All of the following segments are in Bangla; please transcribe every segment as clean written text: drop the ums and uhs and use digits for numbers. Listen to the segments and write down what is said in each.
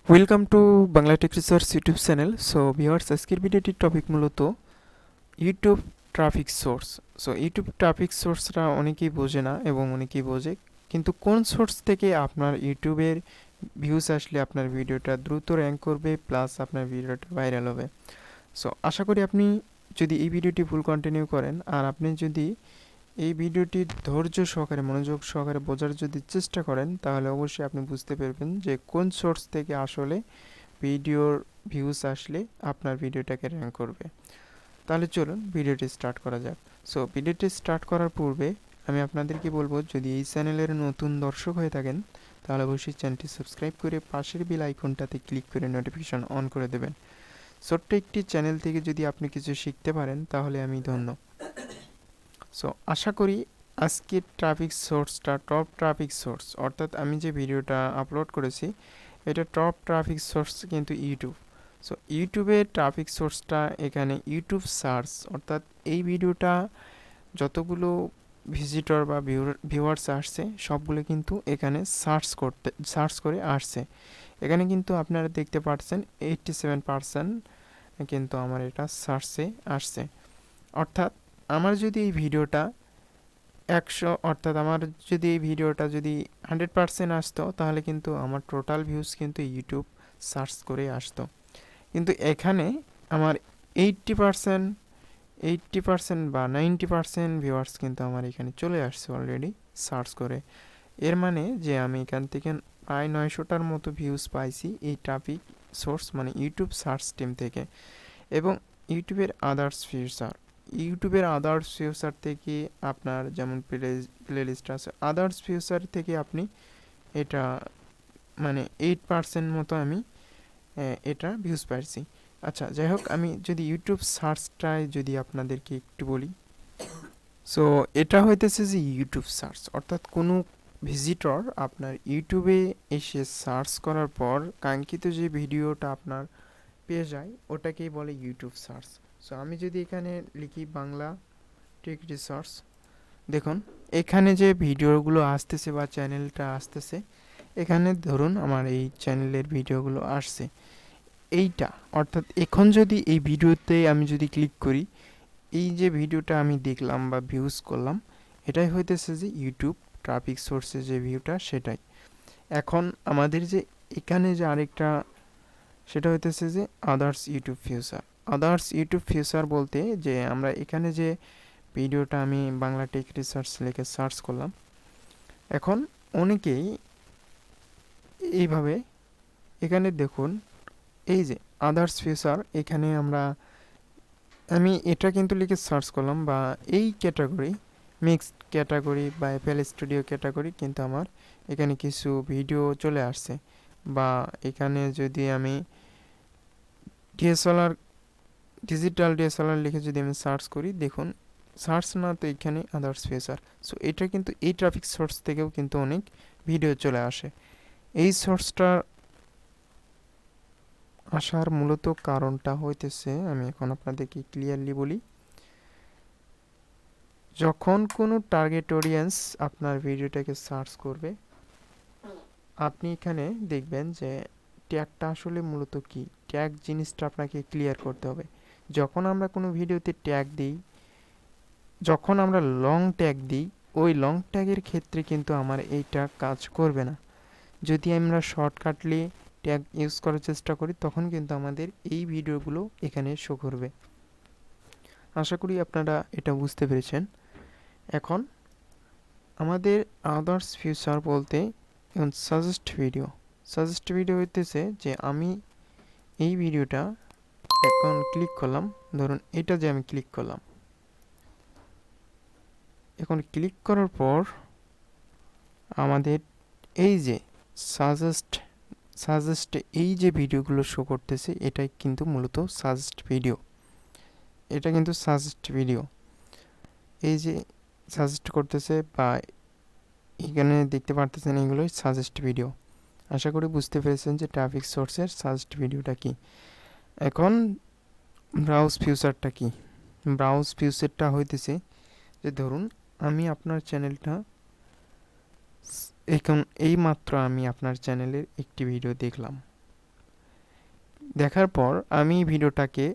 Welcome to Bangla tech research YouTube channel. So viewers, আজকের ভিডিওটির টপিক মূলত YouTube traffic source. So YouTube traffic সোর্সরা অনেকেই বোঝে না এবং অনেকেই বোঝে, কিন্তু কোন সোর্স থেকে আপনার ইউটিউবের ভিউজ আসলে আপনার ভিডিওটা দ্রুত র্যাঙ্ক করবে প্লাস আপনার ভিডিওটা ভাইরাল হবে। সো আশা করি আপনি যদি এই ভিডিওটি ফুল কন্টিনিউ করেন আর আপনি যদি এই ভিডিওটি ধৈর্য সহকারে মনোযোগ সহকারে বোঝার যদি চেষ্টা করেন, তাহলে অবশ্যই আপনি বুঝতে পারবেন যে কোন সোর্স থেকে আসলে ভিডিওর ভিউজ আসলে আপনার ভিডিওটাকে র্যাঙ্ক করবে। তাহলে চলুন ভিডিওটি স্টার্ট করা যাক। সো ভিডিওটি স্টার্ট করার পূর্বে আমি আপনাদেরকে বলবো, যদি এই চ্যানেলের নতুন দর্শক হয়ে থাকেন তাহলে অবশ্যই চ্যানেলটি সাবস্ক্রাইব করে পাশের বেল আইকনটাতে ক্লিক করে নোটিফিকেশন অন করে দেবেন। ছোট্ট একটি চ্যানেল থেকে যদি আপনি কিছু শিখতে পারেন তাহলে আমি ধন্য। সো আশা করি আজকের ট্রাফিক সোর্সটা টপ ট্রাফিক সোর্স, অর্থাৎ আমি যে ভিডিওটা আপলোড করেছি এটা টপ ট্রাফিক সোর্স কিন্তু ইউটিউব। সো ইউটিউবের ট্রাফিক সোর্সটা এখানে ইউটিউব সার্চ, অর্থাৎ এই ভিডিওটা যতগুলো ভিজিটর বা ভিউয়ার্স আসছে সবগুলো কিন্তু এখানে সার্চ করে আসছে। এখানে কিন্তু আপনারা দেখতে পাচ্ছেন 87% কিন্তু আমার এটা সার্চে আসছে। অর্থাৎ আমার যদি এই ভিডিওটা 100, অর্থাৎ আমার যদি এই ভিডিওটা যদি 100% আসতো তাহলে কিন্তু আমার টোটাল ভিউজ কিন্তু ইউটিউব সার্চ করে আসতো। কিন্তু এখানে আমার 80% 80% বা 90% ভিউয়ার্স কিন্তু আমার এখানে চলে আসছে অলরেডি সার্চ করে। এর মানে যে আমি এখান থেকে প্রায় 900টার মতো ভিউজ পাইছি এই ট্রাফিক সোর্স মানে ইউটিউব সার্চ টিম থেকে। এবং ইউটিউবের আদার্স ফিউচার থেকে আপনার যেমন প্লেলিস্ট আছে, আদার্স ফিউচার থেকে আপনি এটা মানে 8% মতো আমি এটা ভিউজ পাইছি। আচ্ছা, যাই হোক, আমি যদি ইউটিউব সার্চটায় যদি আপনাদেরকে একটু বলি। সো এটা হইতেছে যে ইউটিউব সার্চ, অর্থাৎ কোনো ভিজিটর আপনার ইউটিউবে এসে সার্চ করার পর কাঙ্ক্ষিত যে ভিডিওটা আপনার পেয়ে যায় ওটাকেই বলে ইউটিউব সার্চ। সো আমি যদি এখানে লিখি বাংলা টেক রিসার্চ, দেখুন এখানে যে ভিডিওগুলো আসতেছে বা চ্যানেলটা আসতেছে, এখানে ধরুন আমার এই চ্যানেলের ভিডিওগুলো আসছে এইটা। অর্থাৎ এখন যদি এই ভিডিওতে আমি যদি ক্লিক করি, এই যে ভিডিওটা আমি দেখলাম বা ভিউজ করলাম, এটাই হইতেছে যে ইউটিউব ট্রাফিক সোর্সে যে ভিউটা সেটাই। এখন আমাদের যে এখানে যে আরেকটা, সেটা হইতেছে যে others YouTube future. Others YouTube future বলতে যে আমরা এখানে যে ভিডিওটা আমি বাংলা টেক রিসার্চ লিখে সার্চ করলাম, এখন অনেকেই এইভাবে এখানে দেখুন এই যে আদার্স ফিউচার, এখানে আমি এটা কিন্তু লিখে সার্চ করলাম বা এই ক্যাটাগরি মিক্সড ক্যাটাগরি বা এফএল স্টুডিও ক্যাটাগরি, কিন্তু আমার এখানে কিছু ভিডিও চলে আসছে। বা এখানে যদি আমি ডিএসএলআর ডিজিটাল ডিএসএলআর লিখে যদি আমি সার্চ করি, দেখুন সার্চ না তো এখানে আদার্স ফিচার। সো এটা কিন্তু এই ট্রাফিক সোর্স থেকেও কিন্তু অনেক ভিডিও চলে আসে। এই সোর্সটা আসার মূলত কারণটা হইতেছে, আমি এখন আপনাদেরকে ক্লিয়ারলি বলি। যখন কোনো টার্গেট অডিয়েন্স আপনার ভিডিওটাকে সার্চ করবে, আপনি এখানে দেখবেন যে ট্যাগটা আসলে মূলত কি, ট্যাগ জিনিসটা আপনাকে ক্লিয়ার করতে হবে। যখন আমরা কোনো ভিডিওতে ট্যাগ দিই, যখন আমরা লং ট্যাগ দিই, ওই লং ট্যাগের ক্ষেত্রে কিন্তু আমার এইটা কাজ করবে না। যদি আমরা শর্টকাটলি ট্যাগ ইউজ করার চেষ্টা করি তখন কিন্তু আমাদের এই ভিডিওগুলো এখানে শো করবে। আশা করি আপনারা এটা বুঝতে পেরেছেন। এখন আমাদের আদার্স ফিউচার বলতে এখন সাজেস্ট ভিডিও হইতেছে যে আমি এই ভিডিওটা এখন ক্লিক করলাম, ধরুন এটা যে আমি ক্লিক করলাম, এখন ক্লিক করার পর আমাদের এই যে সাজেস্ট এই যে ভিডিওগুলো শো করতেছে এটাই কিন্তু মূলত সাজেস্ট ভিডিও। এটা কিন্তু সাজেস্ট ভিডিও, এই যে সাজেস্ট করতেছে বা এখানে দেখতে পারতেছেন এগুলোই সাজেস্ট ভিডিও। আশা করি বুঝতে পেরেছেন যে ট্রাফিক সোর্সের সাজেস্ট ভিডিওটা কি। এখন ব্রাউজ ফিউচারটা কি? ব্রাউজ ফিউচারটা হইতেছে যে ধরুন আমি আপনার চ্যানেলটা এখন এইমাত্র আমি আপনার চ্যানেলের একটি ভিডিও দেখলাম, দেখার পর আমি ভিডিওটাকে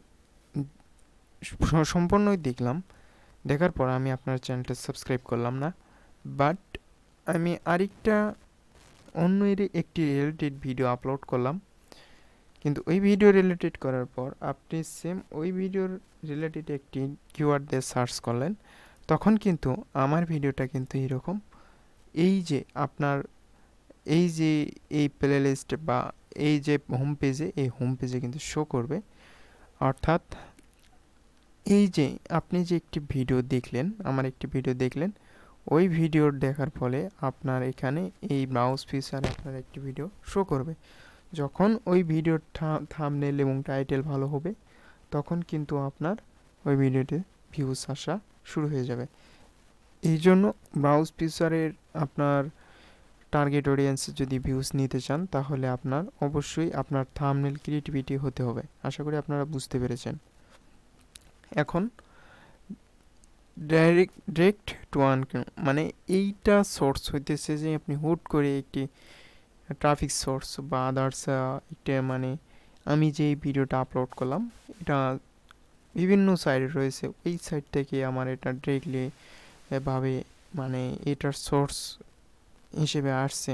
সম্পূর্ণই দেখলাম। দেখার পর আমি আপনার চ্যানেলটা সাবস্ক্রাইব করলাম না, বাট আমি আরেকটা অন্য একটি রিলেটেড ভিডিও আপলোড করলাম। কিন্তু ওই ভিডিও রিলেটেড করার পর আপনি সেম ওই ভিডিওর রিলেটেড একটি কিওয়ার্ড দিয়ে সার্চ করলেন, তখন কিন্তু আমার ভিডিওটা কিন্তু এরকম, এই যে আপনার এই যে এই প্লে লিস্ট বা এই যে হোম পেজে, এই হোম পেজে কিন্তু শো করবে। অর্থাৎ এই যে আপনি যে একটি ভিডিও দেখলেন, আমার একটি ভিডিও দেখলেন, ওই ভিডিওর দেখার ফলে আপনার এখানে এই মাউস ফিচারে আপনার একটি ভিডিও শো করবে। যখন ওই ভিডিওর থাম্বনেল এবং টাইটেল ভালো হবে, তখন কিন্তু আপনার ওই ভিডিওতে ভিউজ আসা শুরু হয়ে যাবে। এই জন্য ব্রাউজ ফিচারের আপনার টার্গেট অডিয়েন্স যদি ভিউজ নিতে চান, তাহলে আপনার অবশ্যই আপনার থাম্বনেল ক্রিয়েটিভিটি হতে হবে। আশা করি আপনারা বুঝতে পেরেছেন। এখন ডিরেক্ট টু আর্ন, মানে এইটা সোর্স হইতেছে যে আপনি হুট করে একটি ট্রাফিক সোর্স বা আদার্স একটা, মানে আমি যে ভিডিওটা আপলোড করলাম এটা বিভিন্ন সাইটে রয়েছে, ওই সাইট থেকে আমার এটা ডিরেক্টলি ভাবে, মানে এটার সোর্স হিসেবে আসছে।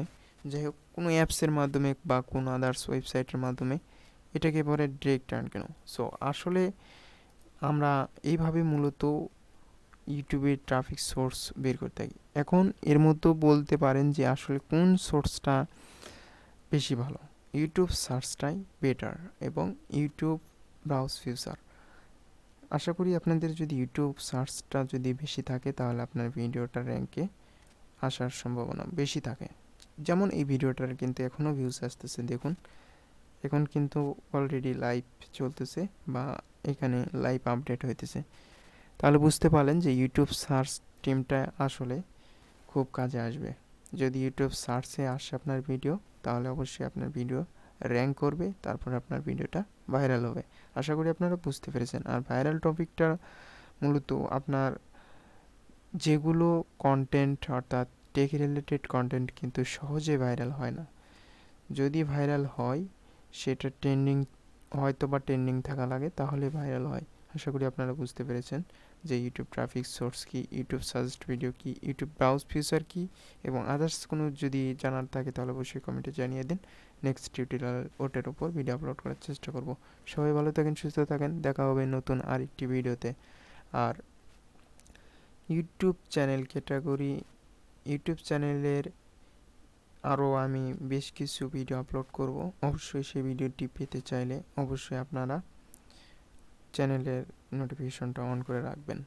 যাই হোক, কোনো অ্যাপসের মাধ্যমে বা কোনো আদার্স ওয়েবসাইটের মাধ্যমে, এটাকে বলে ডিরেক্ট আর্ন কেন। সো আসলে আমরা এইভাবে মূলত ইউটিউবের ট্রাফিক সোর্স বের করতে থাকি। এখন এর মধ্যেও বলতে পারেন যে আসলে কোন সোর্সটা বেশি ভালো। ইউটিউব সার্চটাই বেটার এবং ইউটিউব ব্রাউজ ফিচার। আশা করি আপনাদের যদি ইউটিউব সার্চটা যদি বেশি থাকে, তাহলে আপনার ভিডিওটা র্যাঙ্কে আসার সম্ভাবনা বেশি থাকে। যেমন এই ভিডিওটার কিন্তু এখনও ভিউজ আসতেছে, দেখুন এখন কিন্তু অলরেডি লাইভ চলতেছে বা এখানে লাইভ আপডেট হইতেছে। তাহলে বুঝতে পারলেন যে ইউটিউব সার্চ টিমটা আসলে খুব কাজে আসবে। যদি ইউটিউব সার্চে আসে আপনার ভিডিও, তাহলে অবশ্যই আপনার ভিডিও র্যাঙ্ক করবে, তারপর আপনার ভিডিওটা ভাইরাল হবে। আশা করি আপনারা বুঝতে পেরেছেন। আর ভাইরাল টপিকটা মূলত আপনার যেগুলো কন্টেন্ট, অর্থাৎ টেক রিলেটেড কন্টেন্ট কিন্তু সহজে ভাইরাল হয় না। যদি ভাইরাল হয়, সেটা ট্রেন্ডিং, হয়তো বা ট্রেন্ডিং থাকা লাগে, তাহলে ভাইরাল হয়। আশা করি আপনারা বুঝতে পেরেছেন যে ইউটিউব ট্রাফিক সোর্স কি, ইউটিউব সাজেস্ট ভিডিও কি, ইউটিউব ব্রাউজ ফিচার কি, এবং আদার্স কোনো যদি জানার থাকে তাহলে অবশ্যই কমেন্টে জানিয়ে দিন। নেক্সট টিউটোরিয়াল ওটার উপর ভিডিও আপলোড করার চেষ্টা করব। সবাই ভালো থাকেন, সুস্থ থাকেন, দেখা হবে নতুন আরেকটি ভিডিওতে। আর ইউটিউব চ্যানেল ক্যাটাগরি, ইউটিউব চ্যানেলের আরও আমি বেশ কিছু ভিডিও আপলোড করব। অবশ্যই সেই ভিডিওটি পেতে চাইলে অবশ্যই আপনারা চ্যানেলের নোটিফিকেশনটা অন করে রাখবেন।